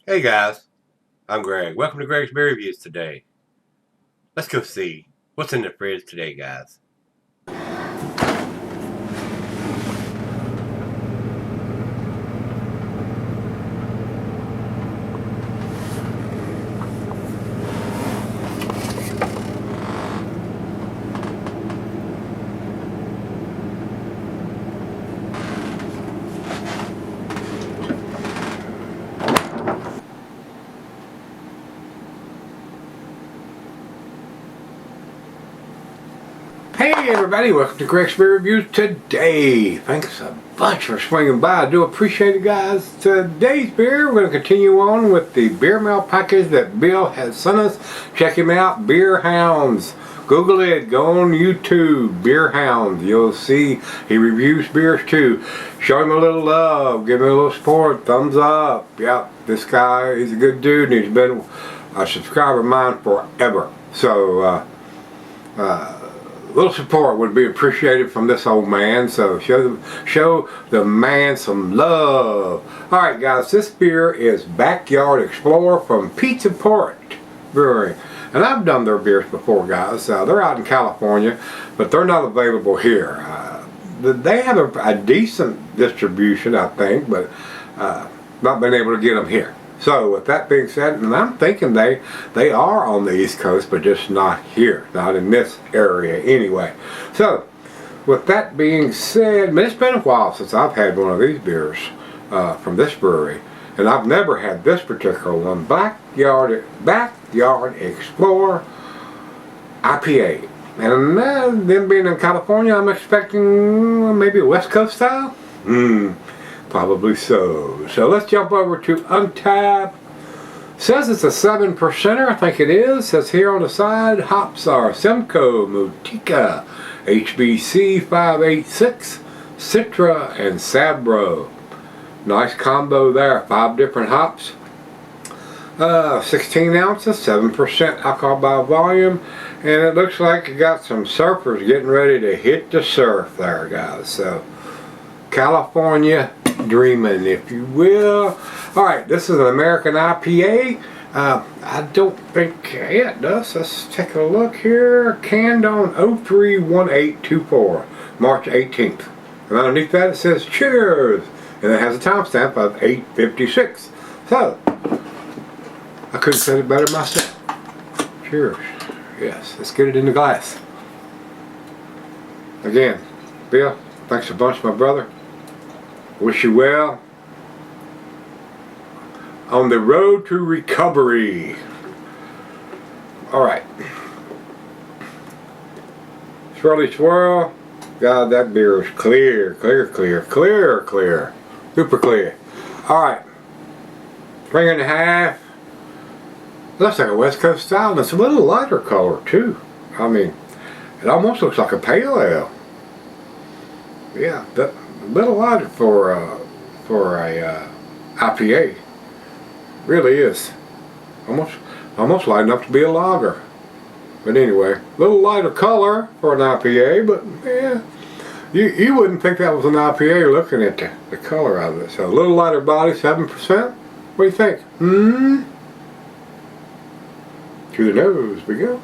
Hey guys, I'm Greg. Welcome to Gregsbeerreviews today. Let's go see what's in the fridge today, guys. Hey everybody, welcome to Gregsbeerreviews today. Thanks a bunch for swinging by. I do appreciate it, guys. Today's beer, we're going to continue on with the beer mail package that Bill has sent us. Check him out, Beer Hounds. Google it, go on YouTube, Beer Hounds. You'll see he reviews beers too. Show him a little love, give him a little support, thumbs up. Yep, this guy is a good dude and he's been a subscriber of mine forever. So, little support would be appreciated from this old man, so show the man some love. Alright guys, this beer is Backyard Explorer from Pizza Port Brewing. And I've done their beers before, guys. They're out in California, but they're not available here. They have a decent distribution, I think, but not been able to get them here. So with that being said, and I'm thinking they are on the East Coast, but just not here, not in this area anyway. So with that being said, it's been a while since I've had one of these beers from this brewery, and I've never had this particular one, Backyard Explorer IPA. And them being in California, I'm expecting maybe a West Coast style. Probably so. So let's jump over to Untappd. Says it's a 7%er, I think it is. Says here on the side, hops are Simcoe, Motueka, HBC 586, Citra, and Sabro. Nice combo there. 5 different hops. 16 ounces, 7% alcohol by volume. And it looks like you got some surfers getting ready to hit the surf there, guys. So, California dreaming, if you will. Alright, this is an American IPA. I don't think it does. Let's take a look here. Canned on 031824, March 18th. And underneath that it says cheers. And it has a timestamp of 8:56. So, I couldn't say it better myself. Cheers. Yes, let's get it in the glass. Again, Bill, thanks a bunch, my brother. Wish you well on the road to recovery. Alright. Swirly swirl. God, that beer is clear. Super clear. Alright. 3.5. Looks like a West Coast style, and it's a little lighter color too. I mean, it almost looks like a pale ale. Yeah, that a little lighter for a IPA. Really is. Almost light enough to be a lager. But anyway, a little lighter color for an IPA, but yeah, you wouldn't think that was an IPA looking at the color of it. So a little lighter body, 7%. What do you think? To the nose we go.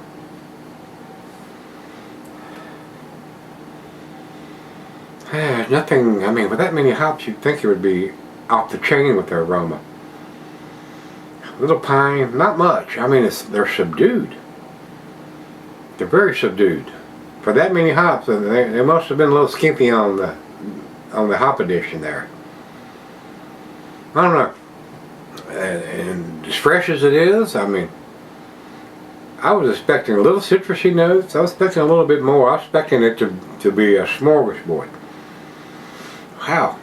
Nothing, I mean, with that many hops, you'd think it would be off the chain with their aroma. Little pine, not much. I mean, they're subdued. They're very subdued. For that many hops, they must have been a little skimpy on the hop addition there. I don't know. And as fresh as it is, I mean, I was expecting a little citrusy notes. I was expecting a little bit more. I was expecting it to be a smorgasbord. Wow.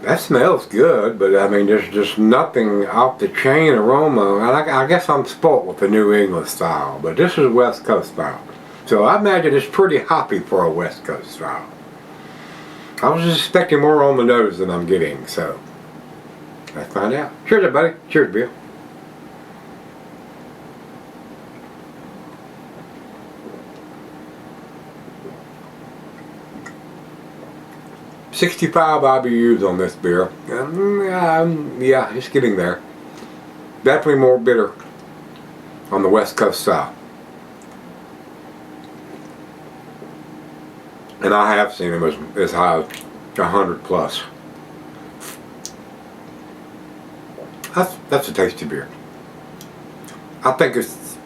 That smells good, but I mean, there's just nothing off the chain aroma. And I guess I'm spoilt with the New England style, but this is West Coast style. So I imagine it's pretty hoppy for a West Coast style. I was just expecting more on the nose than I'm getting, so let's find out. Cheers, everybody. Cheers, Bill. 65 IBUs on this beer. Yeah, it's getting there. Definitely more bitter on the West Coast style. And I have seen them as high as 100 plus. That's a tasty beer. I think it's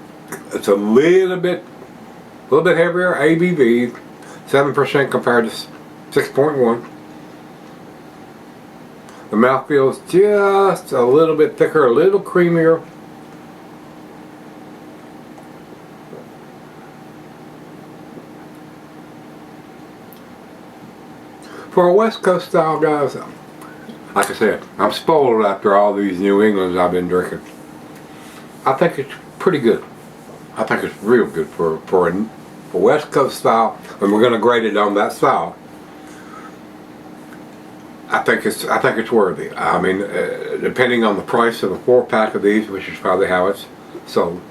a little bit heavier ABV, 7% compared to 6.1. The mouthfeel is just a little bit thicker, a little creamier. For a West Coast style, guys, like I said, I'm spoiled after all these New Englands I've been drinking. I think it's pretty good. I think it's real good for West Coast style, and we're going to grade it on that style. I think it's worthy. I mean, depending on the price of the 4-pack of these, which is probably how it's sold,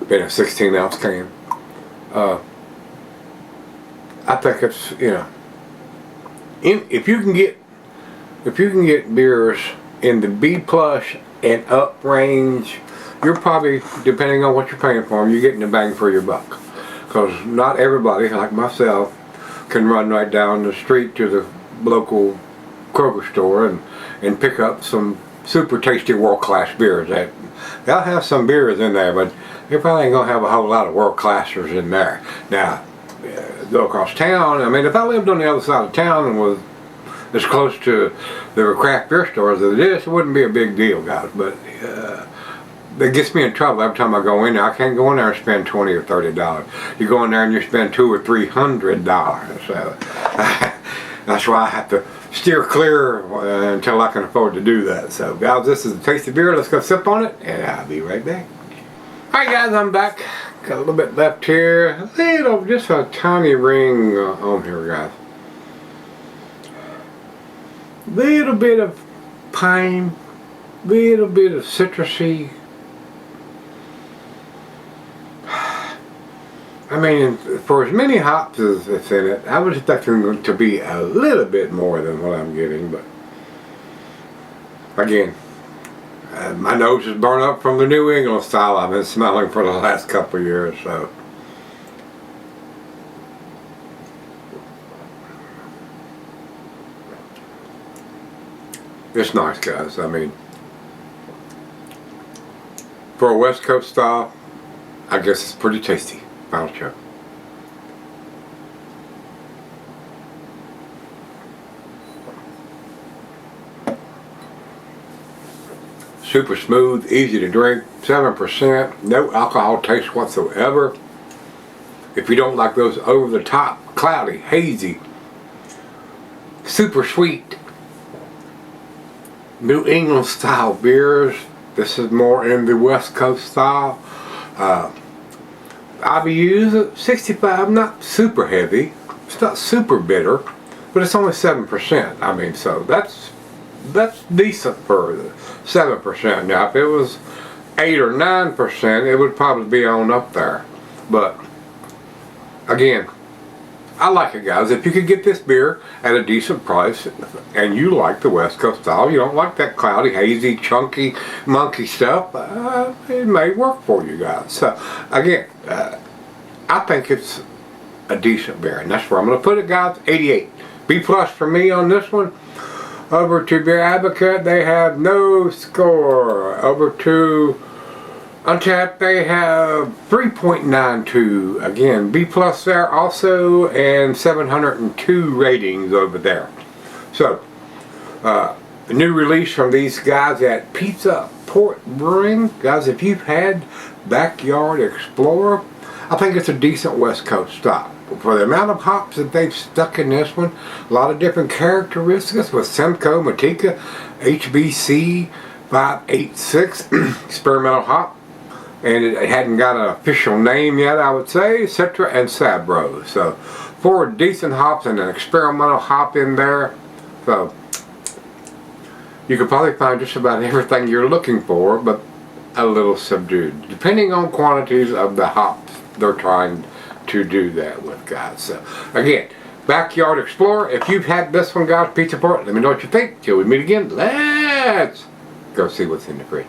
in a 16-ounce can. I think it's, you know, if you can get beers in the B plus and up range, you're probably, depending on what you're paying for them, you're getting a bang for your buck. Because not everybody, like myself, can run right down the street to the local Kroger store and pick up some super tasty world-class beers. They'll have some beers in there, but they probably ain't gonna have a whole lot of world-classers in there. Now, go across town. I mean, if I lived on the other side of town and was as close to the craft beer stores as it is, it wouldn't be a big deal, guys. But it gets me in trouble every time I go in there. I can't go in there and spend $20 or $30. You go in there and you spend $200 or $300. So that's why I have to steer clear until I can afford to do that. So, guys, this is a tasty beer. Let's go sip on it, and I'll be right back. All right, guys, I'm back. Got a little bit left here. Just a tiny ring on here, guys. Little bit of pine, little bit of citrusy. I mean, for as many hops as it's in it, I was expecting to be a little bit more than what I'm getting, but again, my nose is burned up from the New England style I've been smelling for the last couple of years, so. It's nice, guys. I mean, for a West Coast style, I guess it's pretty tasty. Final check. Super smooth, easy to drink, 7%, no alcohol taste whatsoever. If you don't like those over the top, cloudy, hazy, super sweet New England style beers, this is more in the West Coast style. IBUs at 65, not super heavy, it's not super bitter, but it's only 7%. I mean, so that's decent for 7%. Now, if it was 8 or 9%, it would probably be on up there. But again, I like it, guys. If you could get this beer at a decent price, and you like the West Coast style, you don't like that cloudy, hazy, chunky, monkey stuff, it may work for you guys. So, again, I think it's a decent beer, and that's where I'm going to put it, guys. 88. B plus for me on this one. Over to Beer Advocate, they have no score. Over to Untapped, they have 3.92. Again, B plus there also, and 702 ratings over there. So, a new release from these guys at Pizza Port Brewing. Guys, if you've had Backyard Explorer, I think it's a decent West Coast style. For the amount of hops that they've stuck in this one, a lot of different characteristics with Simcoe, Matika, HBC 586 experimental hop, and it hadn't got an official name yet, I would say, Citra and Sabro. So 4 decent hops and an experimental hop in there. So you could probably find just about everything you're looking for, but a little subdued, depending on quantities of the hops they're trying to do that with, guys. So again, Backyard Explorer. If you've had this one, guys, Pizza Port, let me know what you think. Till we meet again, let's go see what's in the fridge.